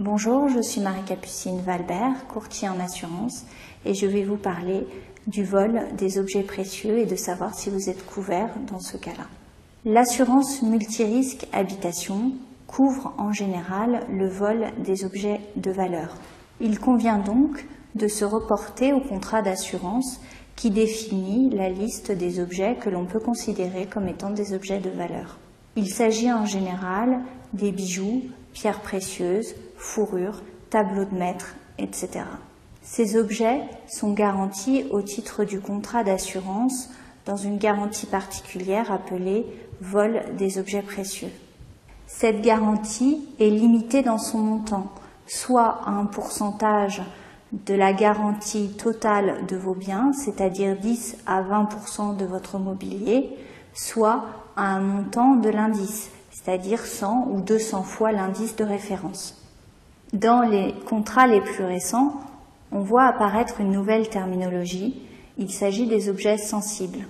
Bonjour, je suis Marie-Capucine Valbert, courtier en assurance, et je vais vous parler du vol des objets précieux et de savoir si vous êtes couvert dans ce cas-là. L'assurance multirisque habitation couvre en général le vol des objets de valeur. Il convient donc de se reporter au contrat d'assurance qui définit la liste des objets que l'on peut considérer comme étant des objets de valeur. Il s'agit en général des bijoux, pierres précieuses, fourrures, tableaux de maître, etc. Ces objets sont garantis au titre du contrat d'assurance dans une garantie particulière appelée vol des objets précieux. Cette garantie est limitée dans son montant, soit à un pourcentage de la garantie totale de vos biens, c'est-à-dire 10 à 20% de votre mobilier, soit à un montant de l'indice, c'est-à-dire 100 ou 200 fois l'indice de référence. Dans les contrats les plus récents, on voit apparaître une nouvelle terminologie. Il s'agit des objets sensibles.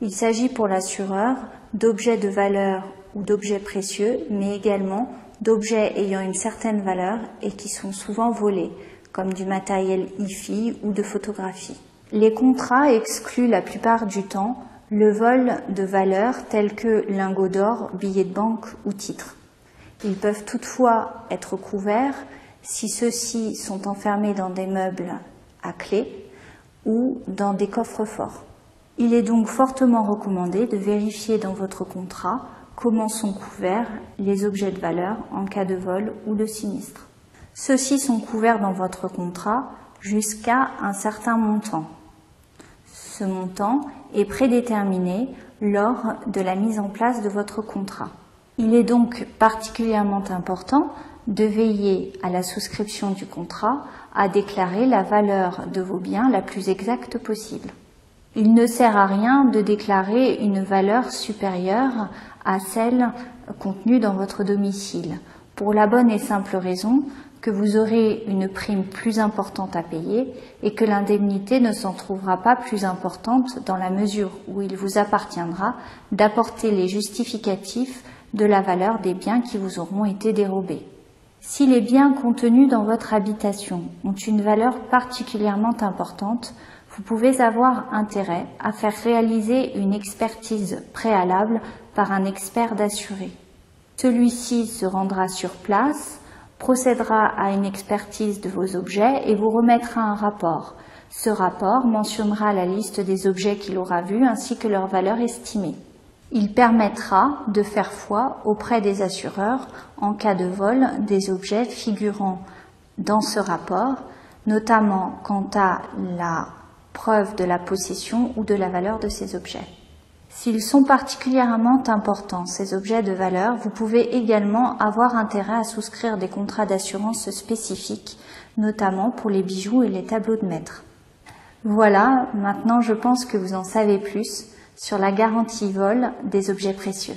Il s'agit pour l'assureur d'objets de valeur ou d'objets précieux, mais également d'objets ayant une certaine valeur et qui sont souvent volés, comme du matériel hi-fi ou de photographie. Les contrats excluent la plupart du temps le vol de valeurs telles que lingots d'or, billets de banque ou titres. Ils peuvent toutefois être couverts si ceux-ci sont enfermés dans des meubles à clé ou dans des coffres-forts. Il est donc fortement recommandé de vérifier dans votre contrat comment sont couverts les objets de valeur en cas de vol ou de sinistre. Ceux-ci sont couverts dans votre contrat jusqu'à un certain montant. Ce montant est prédéterminé lors de la mise en place de votre contrat. Il est donc particulièrement important de veiller à la souscription du contrat à déclarer la valeur de vos biens la plus exacte possible. Il ne sert à rien de déclarer une valeur supérieure à celle contenue dans votre domicile, pour la bonne et simple raison que vous aurez une prime plus importante à payer et que l'indemnité ne s'en trouvera pas plus importante dans la mesure où il vous appartiendra d'apporter les justificatifs de la valeur des biens qui vous auront été dérobés. Si les biens contenus dans votre habitation ont une valeur particulièrement importante, vous pouvez avoir intérêt à faire réaliser une expertise préalable par un expert d'assuré. Celui-ci se rendra sur place, procédera à une expertise de vos objets et vous remettra un rapport. Ce rapport mentionnera la liste des objets qu'il aura vus ainsi que leur valeur estimée. Il permettra de faire foi auprès des assureurs en cas de vol des objets figurant dans ce rapport, notamment quant à la preuve de la possession ou de la valeur de ces objets. S'ils sont particulièrement importants, ces objets de valeur, vous pouvez également avoir intérêt à souscrire des contrats d'assurance spécifiques, notamment pour les bijoux et les tableaux de maître. Voilà, maintenant je pense que vous en savez plus sur la garantie vol des objets précieux.